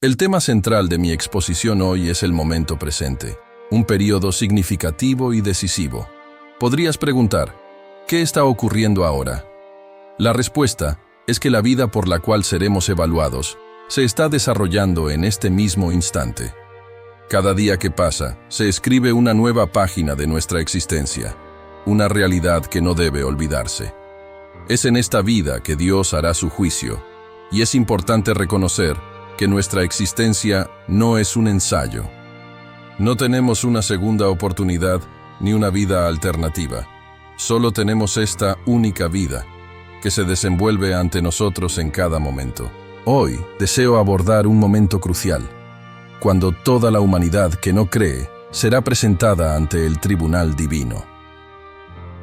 El tema central de mi exposición hoy es el momento presente, un periodo significativo y decisivo. Podrías preguntar, ¿qué está ocurriendo ahora? La respuesta es que la vida por la cual seremos evaluados se está desarrollando en este mismo instante. Cada día que pasa, se escribe una nueva página de nuestra existencia, una realidad que no debe olvidarse. Es en esta vida que Dios hará su juicio, y es importante reconocer que nuestra existencia no es un ensayo. No tenemos una segunda oportunidad ni una vida alternativa. Solo tenemos esta única vida, que se desenvuelve ante nosotros en cada momento. Hoy deseo abordar un momento crucial, cuando toda la humanidad que no cree será presentada ante el tribunal divino.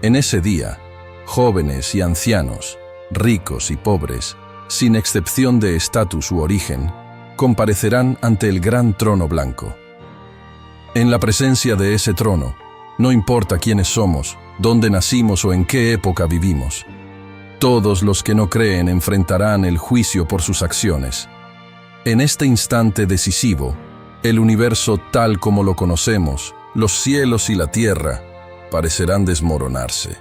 En ese día, jóvenes y ancianos, ricos y pobres, sin excepción de estatus u origen, comparecerán ante el gran trono blanco. En la presencia de ese trono, no importa quiénes somos, dónde nacimos o en qué época vivimos, todos los que no creen enfrentarán el juicio por sus acciones. En este instante decisivo, el universo tal como lo conocemos, los cielos y la tierra, parecerán desmoronarse.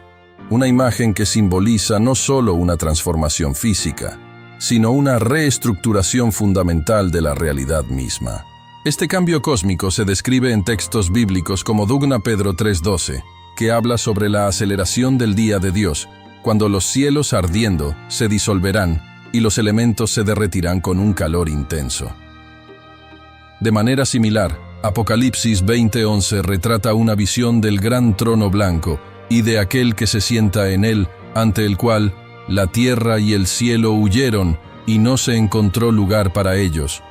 Una imagen que simboliza no solo una transformación física, sino una reestructuración fundamental de la realidad misma. Este cambio cósmico se describe en textos bíblicos como 2 Pedro 3:12, que habla sobre la aceleración del día de Dios, cuando los cielos ardiendo se disolverán y los elementos se derretirán con un calor intenso. De manera similar, Apocalipsis 20:11 retrata una visión del gran trono blanco y de aquel que se sienta en él, ante el cual la tierra y el cielo huyeron y no se encontró lugar para ellos.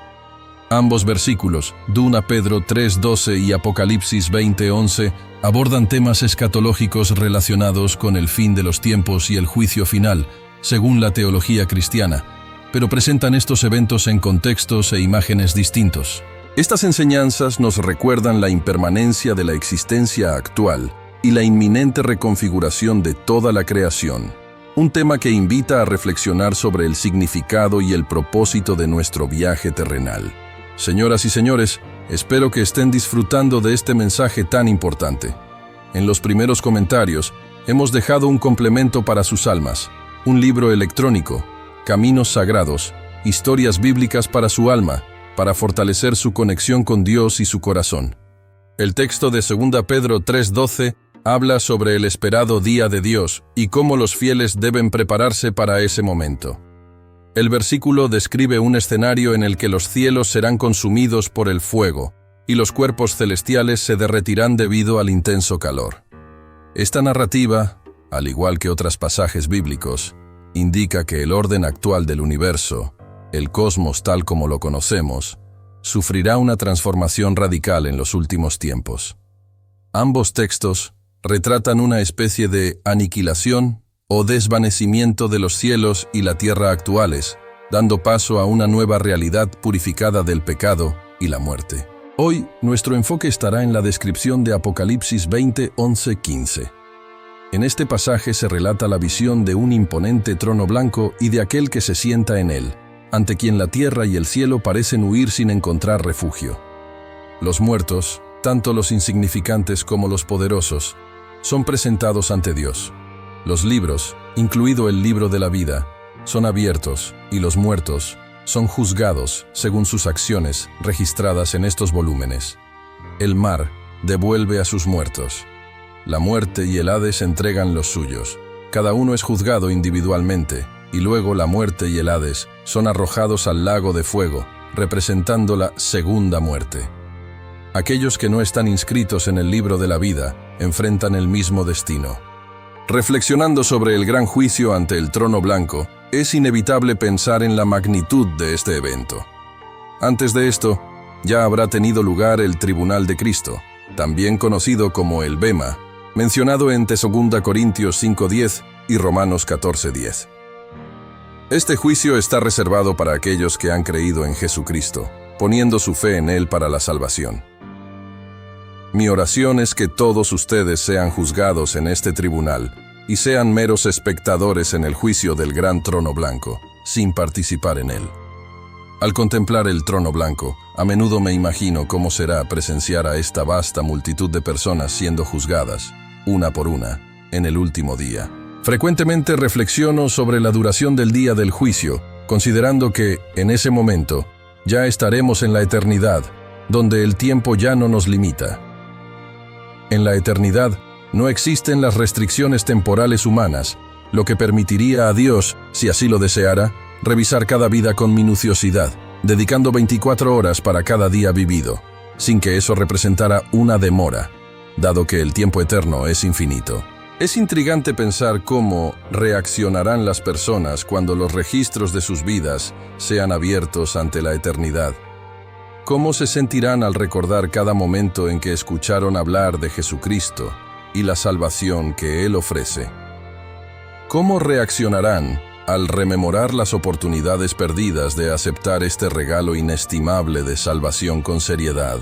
Ambos versículos, 2 Pedro 3:12 y Apocalipsis 20:11, abordan temas escatológicos relacionados con el fin de los tiempos y el juicio final, según la teología cristiana, pero presentan estos eventos en contextos e imágenes distintos. Estas enseñanzas nos recuerdan la impermanencia de la existencia actual y la inminente reconfiguración de toda la creación. Un tema que invita a reflexionar sobre el significado y el propósito de nuestro viaje terrenal. Señoras y señores, espero que estén disfrutando de este mensaje tan importante. En los primeros comentarios, hemos dejado un complemento para sus almas, un libro electrónico, Caminos Sagrados, historias bíblicas para su alma, para fortalecer su conexión con Dios y su corazón. El texto de 2 Pedro 3:12 habla sobre el esperado día de Dios y cómo los fieles deben prepararse para ese momento. El versículo describe un escenario en el que los cielos serán consumidos por el fuego y los cuerpos celestiales se derretirán debido al intenso calor. Esta narrativa, al igual que otros pasajes bíblicos, indica que el orden actual del universo, el cosmos tal como lo conocemos, sufrirá una transformación radical en los últimos tiempos. Ambos textos retratan una especie de aniquilación o desvanecimiento de los cielos y la tierra actuales, dando paso a una nueva realidad purificada del pecado y la muerte. Hoy, nuestro enfoque estará en la descripción de Apocalipsis 20:11-15. En este pasaje se relata la visión de un imponente trono blanco y de aquel que se sienta en él, ante quien la tierra y el cielo parecen huir sin encontrar refugio. Los muertos, tanto los insignificantes como los poderosos, son presentados ante Dios. Los libros, incluido el libro de la vida, son abiertos y los muertos son juzgados según sus acciones registradas en estos volúmenes. El mar devuelve a sus muertos. La muerte y el Hades entregan los suyos. Cada uno es juzgado individualmente y luego la muerte y el Hades son arrojados al lago de fuego, representando la segunda muerte. Aquellos que no están inscritos en el libro de la vida enfrentan el mismo destino. Reflexionando sobre el gran juicio ante el trono blanco, es inevitable pensar en la magnitud de este evento. Antes de esto, ya habrá tenido lugar el Tribunal de Cristo, también conocido como el Bema, mencionado en 2 Corintios 5:10 y Romanos 14:10. Este juicio está reservado para aquellos que han creído en Jesucristo, poniendo su fe en Él para la salvación. Mi oración es que todos ustedes sean juzgados en este tribunal y sean meros espectadores en el juicio del gran trono blanco, sin participar en él. Al contemplar el trono blanco, a menudo me imagino cómo será presenciar a esta vasta multitud de personas siendo juzgadas, una por una, en el último día. Frecuentemente reflexiono sobre la duración del día del juicio, considerando que, en ese momento, ya estaremos en la eternidad, donde el tiempo ya no nos limita. En la eternidad, no existen las restricciones temporales humanas, lo que permitiría a Dios, si así lo deseara, revisar cada vida con minuciosidad, dedicando 24 horas para cada día vivido, sin que eso representara una demora, dado que el tiempo eterno es infinito. Es intrigante pensar cómo reaccionarán las personas cuando los registros de sus vidas sean abiertos ante la eternidad. ¿Cómo se sentirán al recordar cada momento en que escucharon hablar de Jesucristo y la salvación que Él ofrece? ¿Cómo reaccionarán al rememorar las oportunidades perdidas de aceptar este regalo inestimable de salvación con seriedad?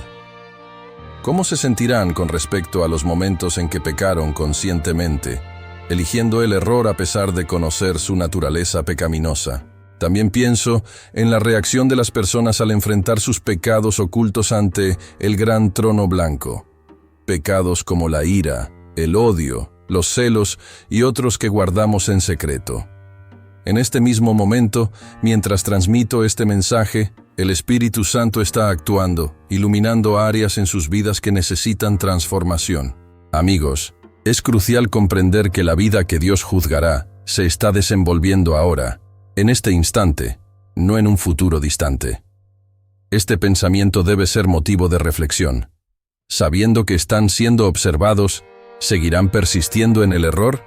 ¿Cómo se sentirán con respecto a los momentos en que pecaron conscientemente, eligiendo el error a pesar de conocer su naturaleza pecaminosa? También pienso en la reacción de las personas al enfrentar sus pecados ocultos ante el gran trono blanco. Pecados como la ira, el odio, los celos y otros que guardamos en secreto. En este mismo momento, mientras transmito este mensaje, el Espíritu Santo está actuando, iluminando áreas en sus vidas que necesitan transformación. Amigos, es crucial comprender que la vida que Dios juzgará se está desenvolviendo ahora, en este instante, no en un futuro distante. Este pensamiento debe ser motivo de reflexión. Sabiendo que están siendo observados, ¿seguirán persistiendo en el error?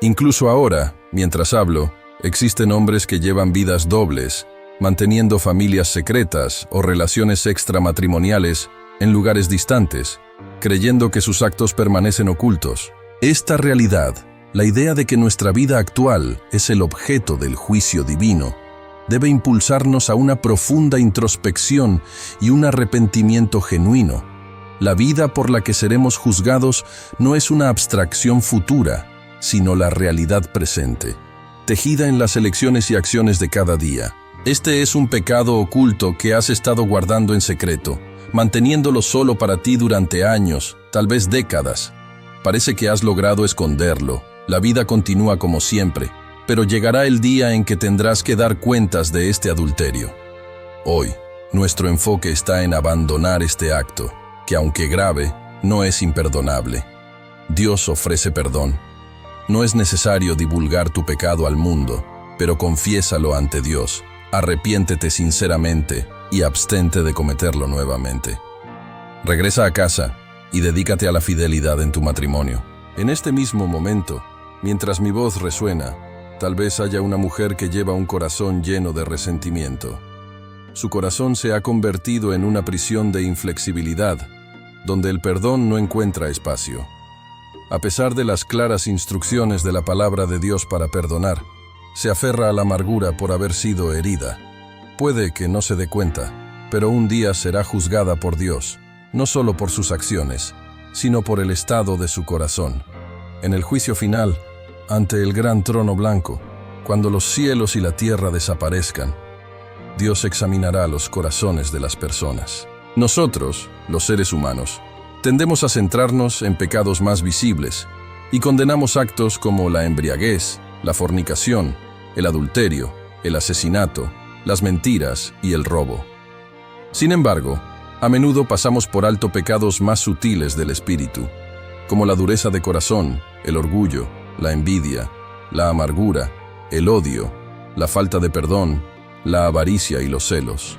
Incluso ahora, mientras hablo, existen hombres que llevan vidas dobles, manteniendo familias secretas o relaciones extramatrimoniales en lugares distantes, creyendo que sus actos permanecen ocultos. Esta realidad, la idea de que nuestra vida actual es el objeto del juicio divino, debe impulsarnos a una profunda introspección y un arrepentimiento genuino. La vida por la que seremos juzgados no es una abstracción futura, sino la realidad presente, tejida en las elecciones y acciones de cada día. Este es un pecado oculto que has estado guardando en secreto, manteniéndolo solo para ti durante años, tal vez décadas. Parece que has logrado esconderlo. La vida continúa como siempre, pero llegará el día en que tendrás que dar cuentas de este adulterio. Hoy, nuestro enfoque está en abandonar este acto, que aunque grave, no es imperdonable. Dios ofrece perdón. No es necesario divulgar tu pecado al mundo, pero confiésalo ante Dios. Arrepiéntete sinceramente y abstente de cometerlo nuevamente. Regresa a casa y dedícate a la fidelidad en tu matrimonio. En este mismo momento, mientras mi voz resuena, tal vez haya una mujer que lleva un corazón lleno de resentimiento. Su corazón se ha convertido en una prisión de inflexibilidad, donde el perdón no encuentra espacio. A pesar de las claras instrucciones de la palabra de Dios para perdonar, se aferra a la amargura por haber sido herida. Puede que no se dé cuenta, pero un día será juzgada por Dios, no solo por sus acciones, sino por el estado de su corazón. En el juicio final, ante el gran trono blanco, cuando los cielos y la tierra desaparezcan, Dios examinará los corazones de las personas. Nosotros, los seres humanos, tendemos a centrarnos en pecados más visibles y condenamos actos como la embriaguez, la fornicación, el adulterio, el asesinato, las mentiras y el robo. Sin embargo, a menudo pasamos por alto pecados más sutiles del espíritu, como la dureza de corazón, el orgullo, la envidia, la amargura, el odio, la falta de perdón, la avaricia y los celos.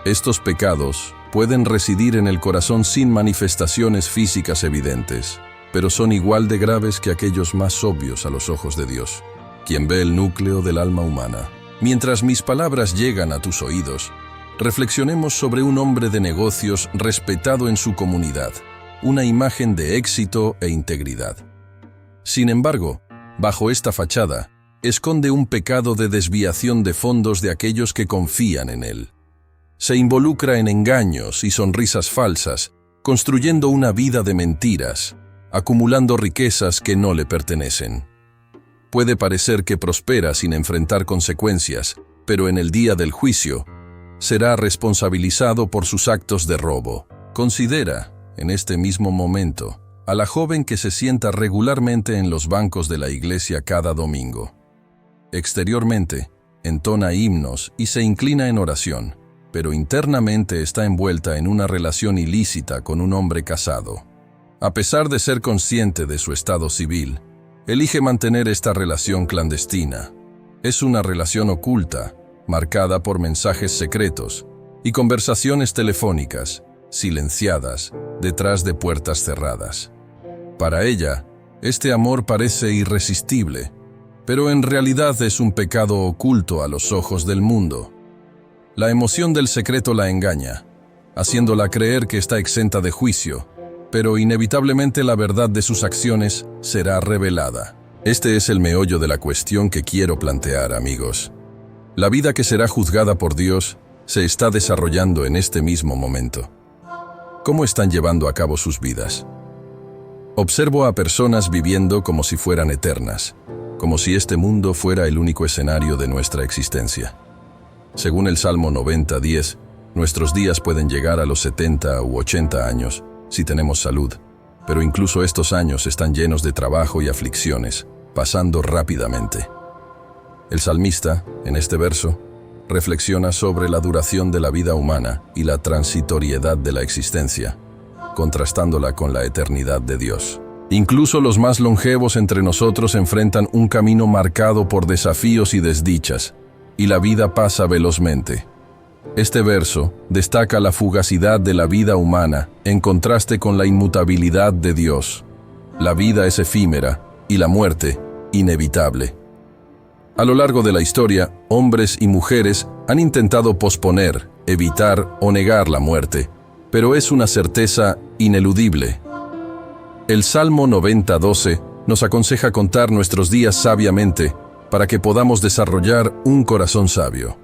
Estos pecados pueden residir en el corazón sin manifestaciones físicas evidentes, pero son igual de graves que aquellos más obvios a los ojos de Dios, quien ve el núcleo del alma humana. Mientras mis palabras llegan a tus oídos, reflexionemos sobre un hombre de negocios respetado en su comunidad, una imagen de éxito e integridad. Sin embargo, bajo esta fachada, esconde un pecado de desviación de fondos de aquellos que confían en él. Se involucra en engaños y sonrisas falsas, construyendo una vida de mentiras, acumulando riquezas que no le pertenecen. Puede parecer que prospera sin enfrentar consecuencias, pero en el día del juicio, será responsabilizado por sus actos de robo. Considera, en este mismo momento, a la joven que se sienta regularmente en los bancos de la iglesia cada domingo. Exteriormente, entona himnos y se inclina en oración, pero internamente está envuelta en una relación ilícita con un hombre casado. A pesar de ser consciente de su estado civil, elige mantener esta relación clandestina. Es una relación oculta, marcada por mensajes secretos y conversaciones telefónicas, silenciadas, detrás de puertas cerradas. Para ella, este amor parece irresistible, pero en realidad es un pecado oculto a los ojos del mundo. La emoción del secreto la engaña, haciéndola creer que está exenta de juicio, pero inevitablemente la verdad de sus acciones será revelada. Este es el meollo de la cuestión que quiero plantear, amigos. La vida que será juzgada por Dios se está desarrollando en este mismo momento. ¿Cómo están llevando a cabo sus vidas? Observo a personas viviendo como si fueran eternas, como si este mundo fuera el único escenario de nuestra existencia. Según el Salmo 90:10, nuestros días pueden llegar a los 70 u 80 años, si tenemos salud, pero incluso estos años están llenos de trabajo y aflicciones, pasando rápidamente. El salmista, en este verso, reflexiona sobre la duración de la vida humana y la transitoriedad de la existencia, contrastándola con la eternidad de Dios. Incluso los más longevos entre nosotros enfrentan un camino marcado por desafíos y desdichas, y la vida pasa velozmente. Este verso destaca la fugacidad de la vida humana en contraste con la inmutabilidad de Dios. La vida es efímera y la muerte inevitable. A lo largo de la historia, hombres y mujeres han intentado posponer, evitar o negar la muerte, pero es una certeza ineludible. El Salmo 90:12 nos aconseja contar nuestros días sabiamente para que podamos desarrollar un corazón sabio.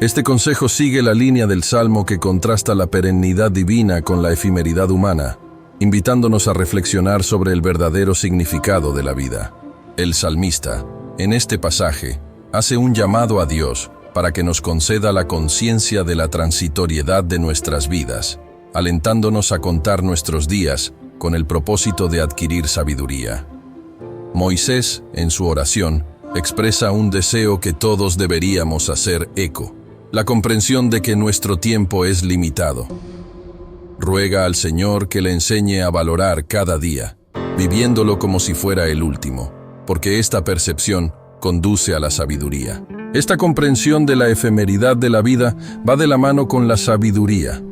Este consejo sigue la línea del Salmo que contrasta la perennidad divina con la efemeridad humana, invitándonos a reflexionar sobre el verdadero significado de la vida. El salmista, en este pasaje, hace un llamado a Dios para que nos conceda la conciencia de la transitoriedad de nuestras vidas, alentándonos a contar nuestros días con el propósito de adquirir sabiduría. Moisés, en su oración, expresa un deseo que todos deberíamos hacer eco: la comprensión de que nuestro tiempo es limitado. Ruega al Señor que le enseñe a valorar cada día, viviéndolo como si fuera el último, porque esta percepción conduce a la sabiduría. Esta comprensión de la efemeridad de la vida va de la mano con la sabiduría.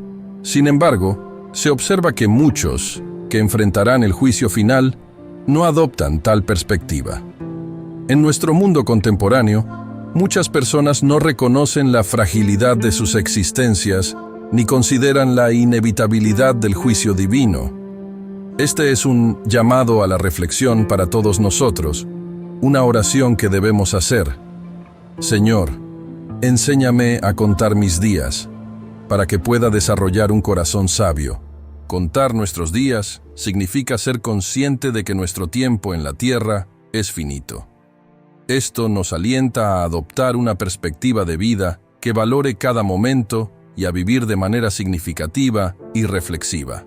Sin embargo, se observa que muchos, que enfrentarán el juicio final, no adoptan tal perspectiva. En nuestro mundo contemporáneo, muchas personas no reconocen la fragilidad de sus existencias ni consideran la inevitabilidad del juicio divino. Este es un llamado a la reflexión para todos nosotros, una oración que debemos hacer. Señor, enséñame a contar mis días, para que pueda desarrollar un corazón sabio. Contar nuestros días significa ser consciente de que nuestro tiempo en la tierra es finito. Esto nos alienta a adoptar una perspectiva de vida que valore cada momento y a vivir de manera significativa y reflexiva.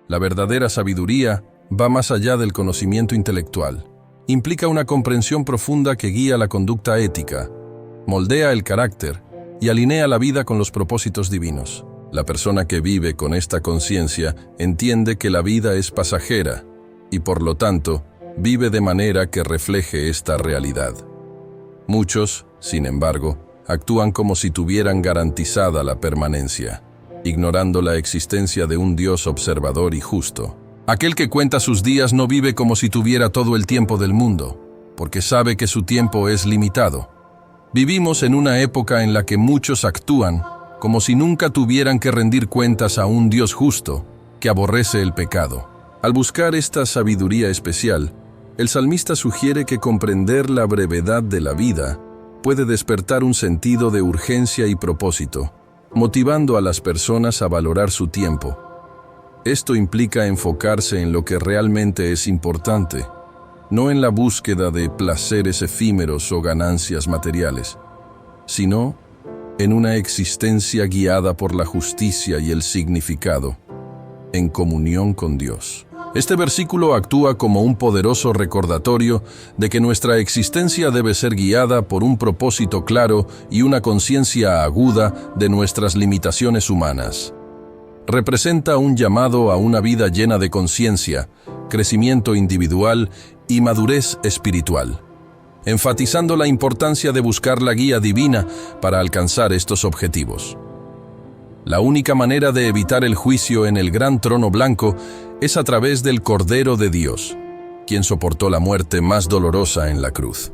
La verdadera sabiduría va más allá del conocimiento intelectual. Implica una comprensión profunda que guía la conducta ética, moldea el carácter y alinea la vida con los propósitos divinos. La persona que vive con esta conciencia entiende que la vida es pasajera y, por lo tanto, vive de manera que refleje esta realidad. Muchos, sin embargo, actúan como si tuvieran garantizada la permanencia, ignorando la existencia de un Dios observador y justo. Aquel que cuenta sus días no vive como si tuviera todo el tiempo del mundo, porque sabe que su tiempo es limitado. Vivimos en una época en la que muchos actúan como si nunca tuvieran que rendir cuentas a un Dios justo, que aborrece el pecado. Al buscar esta sabiduría especial, el salmista sugiere que comprender la brevedad de la vida puede despertar un sentido de urgencia y propósito, motivando a las personas a valorar su tiempo. Esto implica enfocarse en lo que realmente es importante, no en la búsqueda de placeres efímeros o ganancias materiales, sino en una existencia guiada por la justicia y el significado, en comunión con Dios. Este versículo actúa como un poderoso recordatorio de que nuestra existencia debe ser guiada por un propósito claro y una conciencia aguda de nuestras limitaciones humanas. Representa un llamado a una vida llena de conciencia, crecimiento individual y madurez espiritual, enfatizando la importancia de buscar la guía divina para alcanzar estos objetivos. La única manera de evitar el juicio en el gran trono blanco es a través del Cordero de Dios, quien soportó la muerte más dolorosa en la cruz.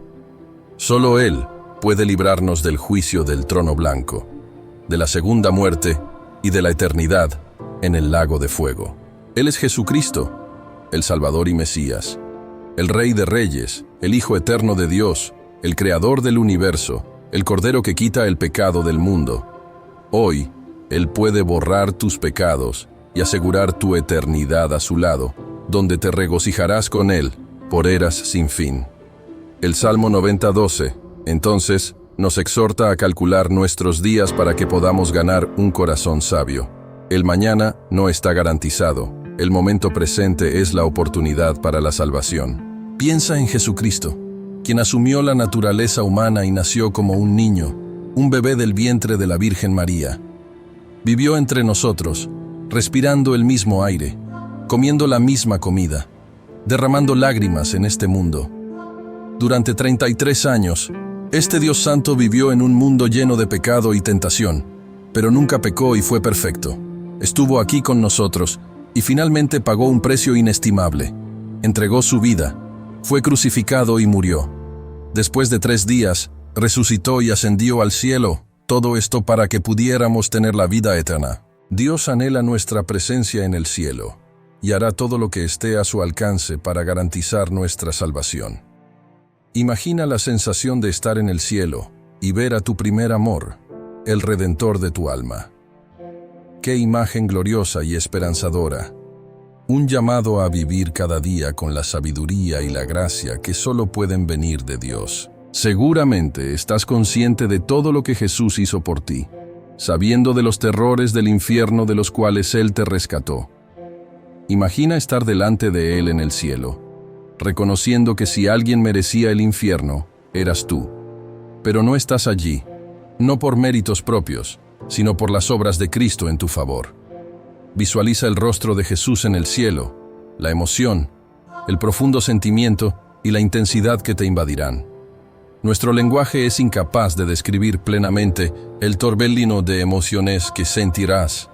Solo Él puede librarnos del juicio del trono blanco, de la segunda muerte y de la eternidad en el lago de fuego. Él es Jesucristo, el Salvador y Mesías, el Rey de Reyes, el Hijo eterno de Dios, el Creador del universo, el Cordero que quita el pecado del mundo. Hoy, Él puede borrar tus pecados y asegurar tu eternidad a su lado, donde te regocijarás con Él por eras sin fin. El Salmo 90:12, entonces, nos exhorta a calcular nuestros días para que podamos ganar un corazón sabio. El mañana no está garantizado. El momento presente es la oportunidad para la salvación. Piensa en Jesucristo, quien asumió la naturaleza humana y nació como un niño, un bebé del vientre de la Virgen María. Vivió entre nosotros, respirando el mismo aire, comiendo la misma comida, derramando lágrimas en este mundo. Durante 33 años, este Dios Santo vivió en un mundo lleno de pecado y tentación, pero nunca pecó y fue perfecto. Estuvo aquí con nosotros y finalmente pagó un precio inestimable. Entregó su vida, fue crucificado y murió. Después de 3 días, resucitó y ascendió al cielo, todo esto para que pudiéramos tener la vida eterna. Dios anhela nuestra presencia en el cielo y hará todo lo que esté a su alcance para garantizar nuestra salvación. Imagina la sensación de estar en el cielo y ver a tu primer amor, el Redentor de tu alma. ¡Qué imagen gloriosa y esperanzadora! Un llamado a vivir cada día con la sabiduría y la gracia que solo pueden venir de Dios. Seguramente estás consciente de todo lo que Jesús hizo por ti, sabiendo de los terrores del infierno de los cuales Él te rescató. Imagina estar delante de Él en el cielo, reconociendo que si alguien merecía el infierno, eras tú. Pero no estás allí, no por méritos propios, sino por las obras de Cristo en tu favor. Visualiza el rostro de Jesús en el cielo, la emoción, el profundo sentimiento y la intensidad que te invadirán. Nuestro lenguaje es incapaz de describir plenamente el torbellino de emociones que sentirás.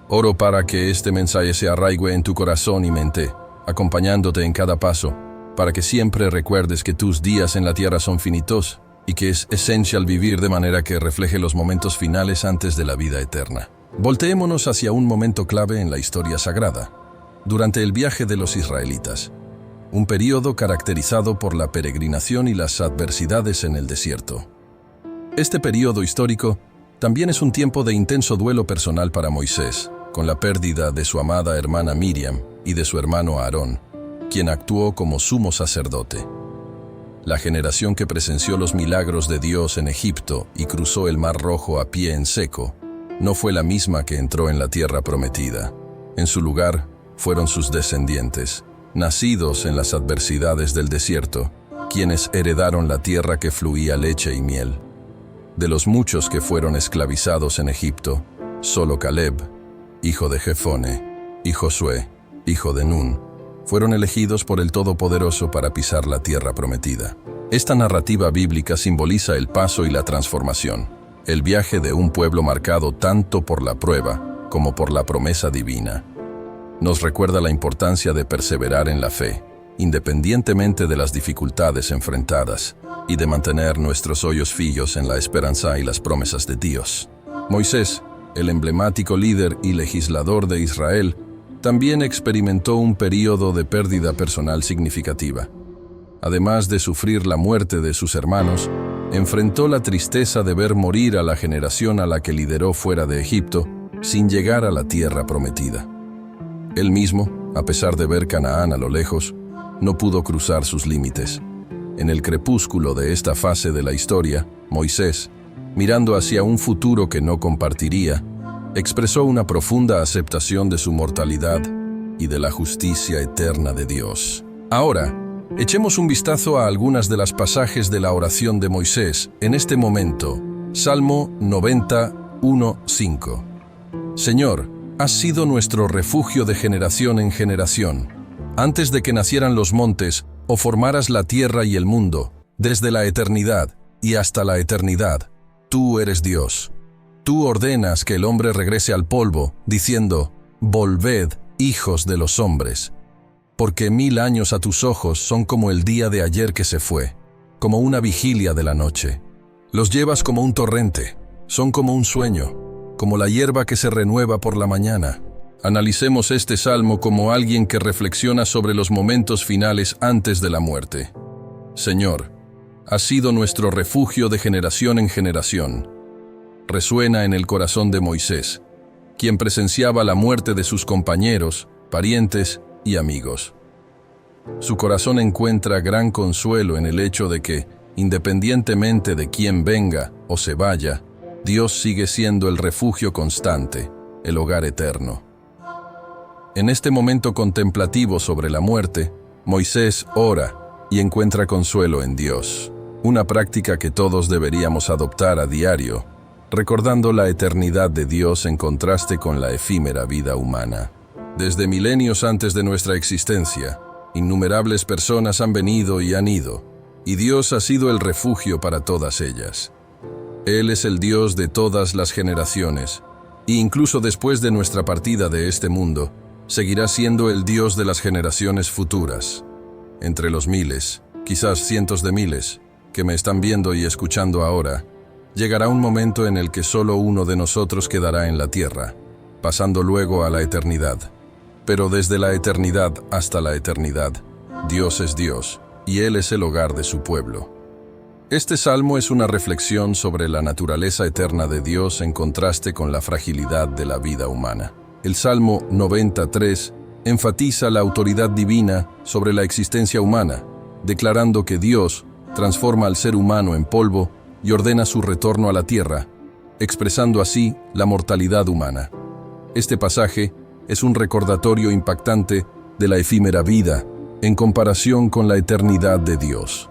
Oro para que este mensaje se arraigue en tu corazón y mente, acompañándote en cada paso, para que siempre recuerdes que tus días en la tierra son finitos y que es esencial vivir de manera que refleje los momentos finales antes de la vida eterna. Volteémonos hacia un momento clave en la historia sagrada, durante el viaje de los israelitas, un período caracterizado por la peregrinación y las adversidades en el desierto. Este período histórico también es un tiempo de intenso duelo personal para Moisés, con la pérdida de su amada hermana Miriam y de su hermano Aarón, quien actuó como sumo sacerdote. La generación que presenció los milagros de Dios en Egipto y cruzó el Mar Rojo a pie en seco, no fue la misma que entró en la tierra prometida. En su lugar fueron sus descendientes, nacidos en las adversidades del desierto, quienes heredaron la tierra que fluía leche y miel. De los muchos que fueron esclavizados en Egipto, solo Caleb, hijo de Jefone, y Josué, hijo de Nun, fueron elegidos por el Todopoderoso para pisar la tierra prometida. Esta narrativa bíblica simboliza el paso y la transformación, el viaje de un pueblo marcado tanto por la prueba como por la promesa divina. Nos recuerda la importancia de perseverar en la fe, independientemente de las dificultades enfrentadas, y de mantener nuestros ojos fijos en la esperanza y las promesas de Dios. Moisés, el emblemático líder y legislador de Israel, también experimentó un período de pérdida personal significativa. Además de sufrir la muerte de sus hermanos, enfrentó la tristeza de ver morir a la generación a la que lideró fuera de Egipto, sin llegar a la tierra prometida. Él mismo, a pesar de ver Canaán a lo lejos, no pudo cruzar sus límites. En el crepúsculo de esta fase de la historia, Moisés, mirando hacia un futuro que no compartiría, expresó una profunda aceptación de su mortalidad y de la justicia eterna de Dios. Ahora, echemos un vistazo a algunas de las pasajes de la oración de Moisés en este momento. Salmo 91:5. Señor, has sido nuestro refugio de generación en generación. Antes de que nacieran los montes o formaras la tierra y el mundo, desde la eternidad y hasta la eternidad, tú eres Dios. Tú ordenas que el hombre regrese al polvo, diciendo, volved, hijos de los hombres. Porque 1000 años a tus ojos son como el día de ayer que se fue, como una vigilia de la noche. Los llevas como un torrente, son como un sueño, como la hierba que se renueva por la mañana. Analicemos este salmo como alguien que reflexiona sobre los momentos finales antes de la muerte. Señor, has sido nuestro refugio de generación en generación. Resuena en el corazón de Moisés, quien presenciaba la muerte de sus compañeros, parientes y amigos. Su corazón encuentra gran consuelo en el hecho de que, independientemente de quién venga o se vaya, Dios sigue siendo el refugio constante, el hogar eterno. En este momento contemplativo sobre la muerte, Moisés ora y encuentra consuelo en Dios, una práctica que todos deberíamos adoptar a diario, recordando la eternidad de Dios en contraste con la efímera vida humana. Desde milenios antes de nuestra existencia, innumerables personas han venido y han ido, y Dios ha sido el refugio para todas ellas. Él es el Dios de todas las generaciones, y incluso después de nuestra partida de este mundo, seguirá siendo el Dios de las generaciones futuras. Entre los miles, quizás cientos de miles, que me están viendo y escuchando ahora, llegará un momento en el que solo uno de nosotros quedará en la tierra, pasando luego a la eternidad. Pero desde la eternidad hasta la eternidad, Dios es Dios, y Él es el hogar de su pueblo. Este salmo es una reflexión sobre la naturaleza eterna de Dios en contraste con la fragilidad de la vida humana. El Salmo 93 enfatiza la autoridad divina sobre la existencia humana, declarando que Dios transforma al ser humano en polvo y ordena su retorno a la tierra, expresando así la mortalidad humana. Este pasaje es un recordatorio impactante de la efímera vida en comparación con la eternidad de Dios.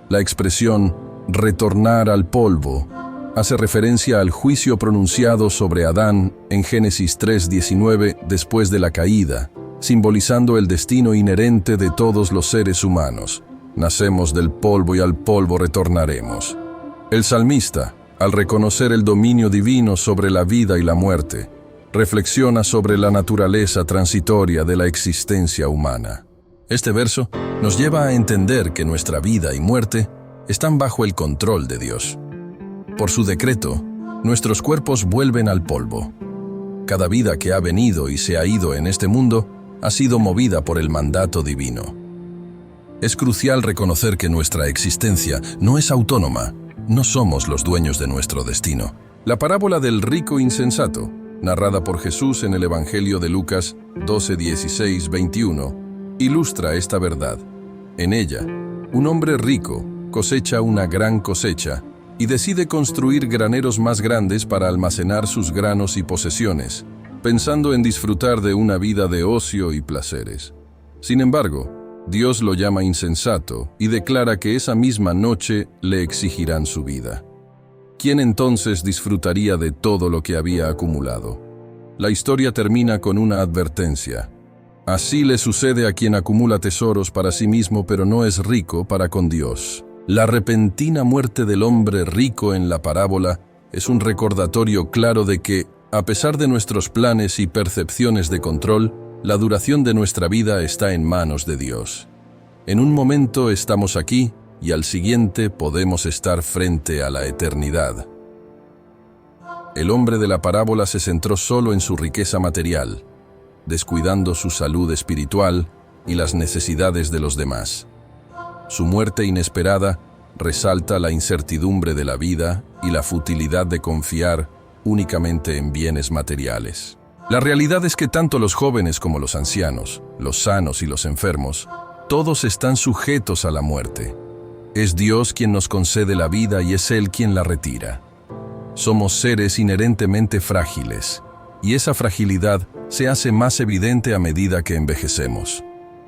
La expresión retornar al polvo hace referencia al juicio pronunciado sobre Adán en Génesis 3:19 después de la caída, simbolizando el destino inherente de todos los seres humanos. Nacemos del polvo y al polvo retornaremos. El salmista, al reconocer el dominio divino sobre la vida y la muerte, reflexiona sobre la naturaleza transitoria de la existencia humana. Este verso nos lleva a entender que nuestra vida y muerte están bajo el control de Dios. Por su decreto, nuestros cuerpos vuelven al polvo. Cada vida que ha venido y se ha ido en este mundo ha sido movida por el mandato divino. Es crucial reconocer que nuestra existencia no es autónoma. No somos los dueños de nuestro destino. La parábola del rico insensato, narrada por Jesús en el Evangelio de Lucas 12:16-21, ilustra esta verdad. En ella, un hombre rico cosecha una gran cosecha y decide construir graneros más grandes para almacenar sus granos y posesiones, pensando en disfrutar de una vida de ocio y placeres. Sin embargo, Dios lo llama insensato y declara que esa misma noche le exigirán su vida. ¿Quién entonces disfrutaría de todo lo que había acumulado? La historia termina con una advertencia. Así le sucede a quien acumula tesoros para sí mismo pero no es rico para con Dios. La repentina muerte del hombre rico en la parábola es un recordatorio claro de que, a pesar de nuestros planes y percepciones de control, la duración de nuestra vida está en manos de Dios. En un momento estamos aquí y al siguiente podemos estar frente a la eternidad. El hombre de la parábola se centró solo en su riqueza material, descuidando su salud espiritual y las necesidades de los demás. Su muerte inesperada resalta la incertidumbre de la vida y la futilidad de confiar únicamente en bienes materiales. La realidad es que tanto los jóvenes como los ancianos, los sanos y los enfermos, todos están sujetos a la muerte. Es Dios quien nos concede la vida y es Él quien la retira. Somos seres inherentemente frágiles, y esa fragilidad se hace más evidente a medida que envejecemos.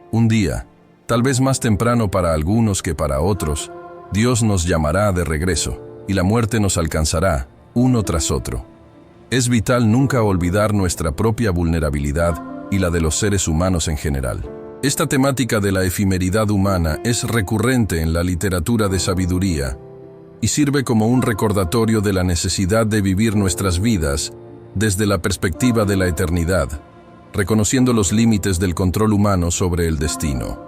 Un día, tal vez más temprano para algunos que para otros, Dios nos llamará de regreso, y la muerte nos alcanzará, uno tras otro. Es vital nunca olvidar nuestra propia vulnerabilidad y la de los seres humanos en general. Esta temática de la efemeridad humana es recurrente en la literatura de sabiduría y sirve como un recordatorio de la necesidad de vivir nuestras vidas desde la perspectiva de la eternidad, reconociendo los límites del control humano sobre el destino.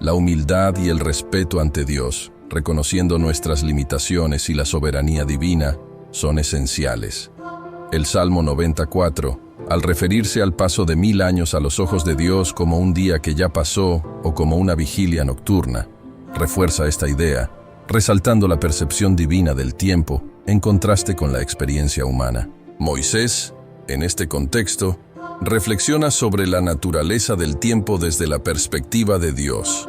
La humildad y el respeto ante Dios, reconociendo nuestras limitaciones y la soberanía divina, son esenciales. El Salmo 94, al referirse al paso de 1000 años a los ojos de Dios como un día que ya pasó o como una vigilia nocturna, refuerza esta idea, resaltando la percepción divina del tiempo en contraste con la experiencia humana. Moisés, en este contexto, reflexiona sobre la naturaleza del tiempo desde la perspectiva de Dios.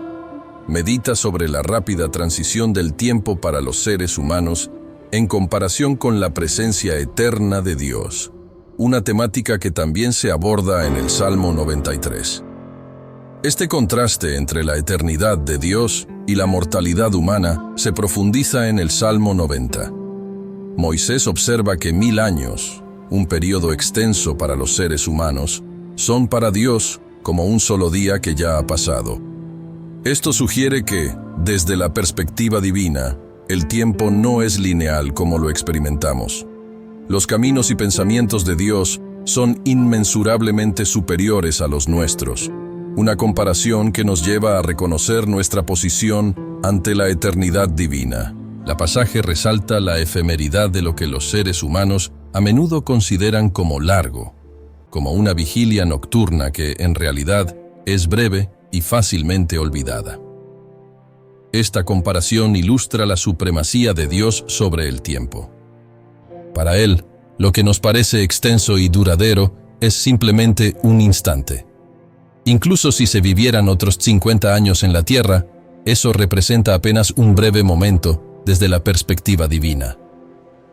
Medita sobre la rápida transición del tiempo para los seres humanos en comparación con la presencia eterna de Dios, una temática que también se aborda en el Salmo 93. Este contraste entre la eternidad de Dios y la mortalidad humana se profundiza en el Salmo 90. Moisés observa que 1000 años, un periodo extenso para los seres humanos, son para Dios como un solo día que ya ha pasado. Esto sugiere que, desde la perspectiva divina, el tiempo no es lineal como lo experimentamos. Los caminos y pensamientos de Dios son inmensurablemente superiores a los nuestros, una comparación que nos lleva a reconocer nuestra posición ante la eternidad divina. El pasaje resalta la efemeridad de lo que los seres humanos a menudo consideran como largo, como una vigilia nocturna que, en realidad, es breve y fácilmente olvidada. Esta comparación ilustra la supremacía de Dios sobre el tiempo. Para Él, lo que nos parece extenso y duradero es simplemente un instante. Incluso si se vivieran otros 50 años en la tierra, eso representa apenas un breve momento desde la perspectiva divina.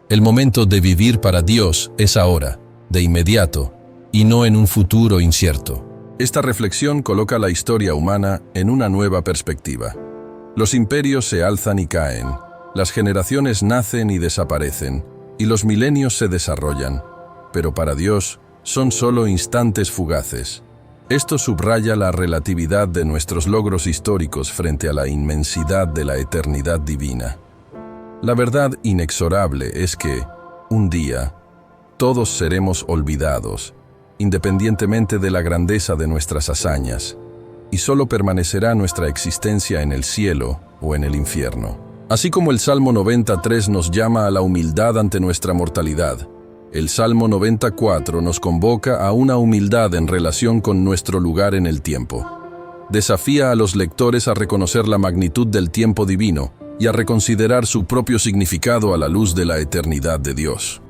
El momento de vivir para Dios es ahora, de inmediato, y no en un futuro incierto. Esta reflexión coloca la historia humana en una nueva perspectiva. Los imperios se alzan y caen, las generaciones nacen y desaparecen, y los milenios se desarrollan, pero para Dios son solo instantes fugaces. Esto subraya la relatividad de nuestros logros históricos frente a la inmensidad de la eternidad divina. La verdad inexorable es que, un día, todos seremos olvidados, independientemente de la grandeza de nuestras hazañas, y solo permanecerá nuestra existencia en el cielo o en el infierno. Así como el Salmo 93 nos llama a la humildad ante nuestra mortalidad, el Salmo 94 nos convoca a una humildad en relación con nuestro lugar en el tiempo. Desafía a los lectores a reconocer la magnitud del tiempo divino y a reconsiderar su propio significado a la luz de la eternidad de Dios.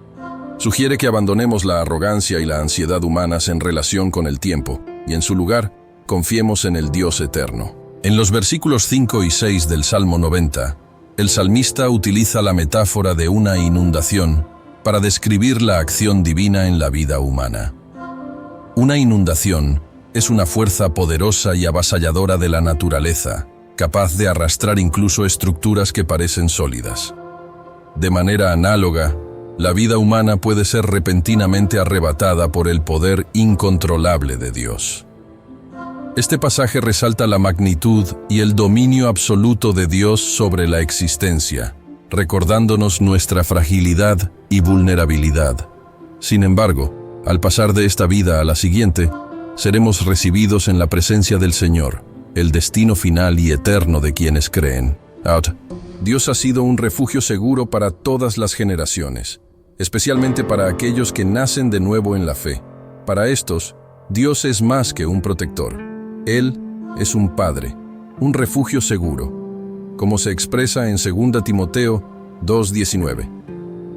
Sugiere que abandonemos la arrogancia y la ansiedad humanas en relación con el tiempo, y en su lugar, confiemos en el Dios eterno. En los versículos 5 y 6 del Salmo 90, el salmista utiliza la metáfora de una inundación para describir la acción divina en la vida humana. Una inundación es una fuerza poderosa y avasalladora de la naturaleza, capaz de arrastrar incluso estructuras que parecen sólidas. De manera análoga, la vida humana puede ser repentinamente arrebatada por el poder incontrolable de Dios. Este pasaje resalta la magnitud y el dominio absoluto de Dios sobre la existencia, recordándonos nuestra fragilidad y vulnerabilidad. Sin embargo, al pasar de esta vida a la siguiente, seremos recibidos en la presencia del Señor, el destino final y eterno de quienes creen. Dios ha sido un refugio seguro para todas las generaciones, especialmente para aquellos que nacen de nuevo en la fe. Para estos, Dios es más que un protector. Él es un Padre, un refugio seguro, como se expresa en 2 Timoteo 2:19.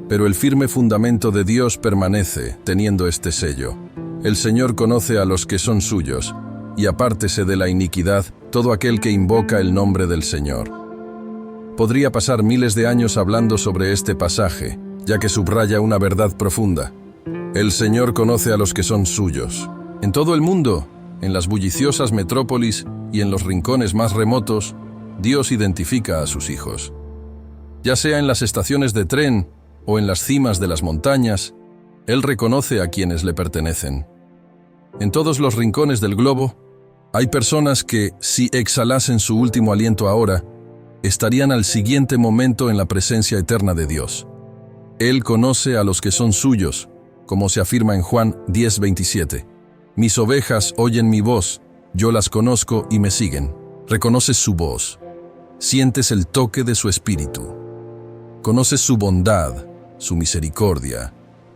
Pero el firme fundamento de Dios permanece, teniendo este sello: el Señor conoce a los que son suyos, y apártese de la iniquidad todo aquel que invoca el nombre del Señor. Podría pasar miles de años hablando sobre este pasaje, ya que subraya una verdad profunda. El Señor conoce a los que son suyos. En todo el mundo, en las bulliciosas metrópolis y en los rincones más remotos, Dios identifica a sus hijos. Ya sea en las estaciones de tren o en las cimas de las montañas, Él reconoce a quienes le pertenecen. En todos los rincones del globo, hay personas que, si exhalasen su último aliento ahora, estarían al siguiente momento en la presencia eterna de Dios. Él conoce a los que son suyos, como se afirma en Juan 10:27. Mis ovejas oyen mi voz, yo las conozco y me siguen. Reconoces su voz. Sientes el toque de su espíritu. Conoces su bondad, su misericordia,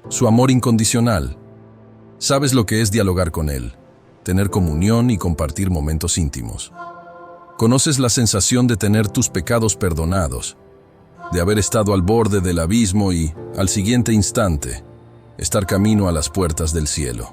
su amor incondicional. Sabes lo que es dialogar con Él, tener comunión y compartir momentos íntimos. Conoces la sensación de tener tus pecados perdonados, de haber estado al borde del abismo y, al siguiente instante, estar camino a las puertas del cielo.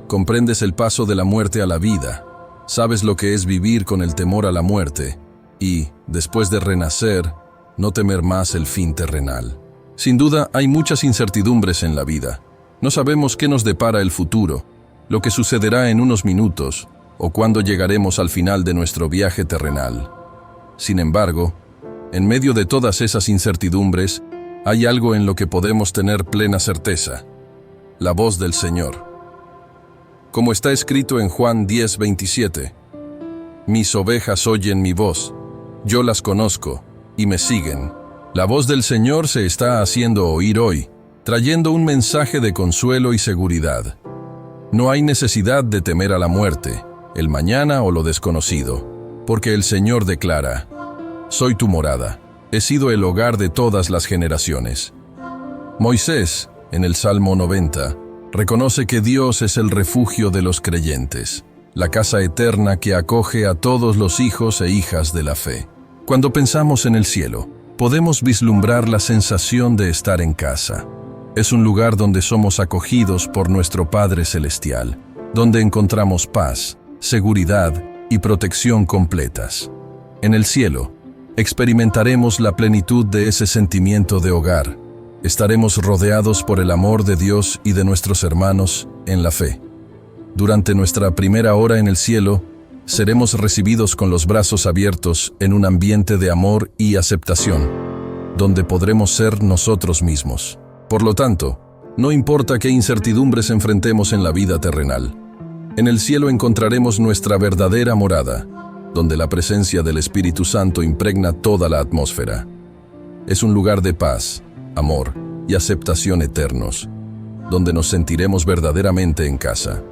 Comprendes el paso de la muerte a la vida, sabes lo que es vivir con el temor a la muerte y, después de renacer, no temer más el fin terrenal. Sin duda, hay muchas incertidumbres en la vida. No sabemos qué nos depara el futuro, lo que sucederá en unos minutos o cuándo llegaremos al final de nuestro viaje terrenal. Sin embargo, en medio de todas esas incertidumbres, hay algo en lo que podemos tener plena certeza: la voz del Señor. Como está escrito en Juan 10:27, mis ovejas oyen mi voz, yo las conozco y me siguen. La voz del Señor se está haciendo oír hoy, trayendo un mensaje de consuelo y seguridad. No hay necesidad de temer a la muerte, el mañana o lo desconocido, porque el Señor declara: soy tu morada, he sido el hogar de todas las generaciones. Moisés, en el Salmo 90, reconoce que Dios es el refugio de los creyentes, la casa eterna que acoge a todos los hijos e hijas de la fe. Cuando pensamos en el cielo, podemos vislumbrar la sensación de estar en casa. Es un lugar donde somos acogidos por nuestro Padre Celestial, donde encontramos paz, seguridad y protección completas. En el cielo, experimentaremos la plenitud de ese sentimiento de hogar. Estaremos rodeados por el amor de Dios y de nuestros hermanos en la fe. Durante nuestra primera hora en el cielo, seremos recibidos con los brazos abiertos en un ambiente de amor y aceptación, donde podremos ser nosotros mismos. Por lo tanto, no importa qué incertidumbres enfrentemos en la vida terrenal, en el cielo encontraremos nuestra verdadera morada, donde la presencia del Espíritu Santo impregna toda la atmósfera. Es un lugar de paz, amor y aceptación eternos, donde nos sentiremos verdaderamente en casa.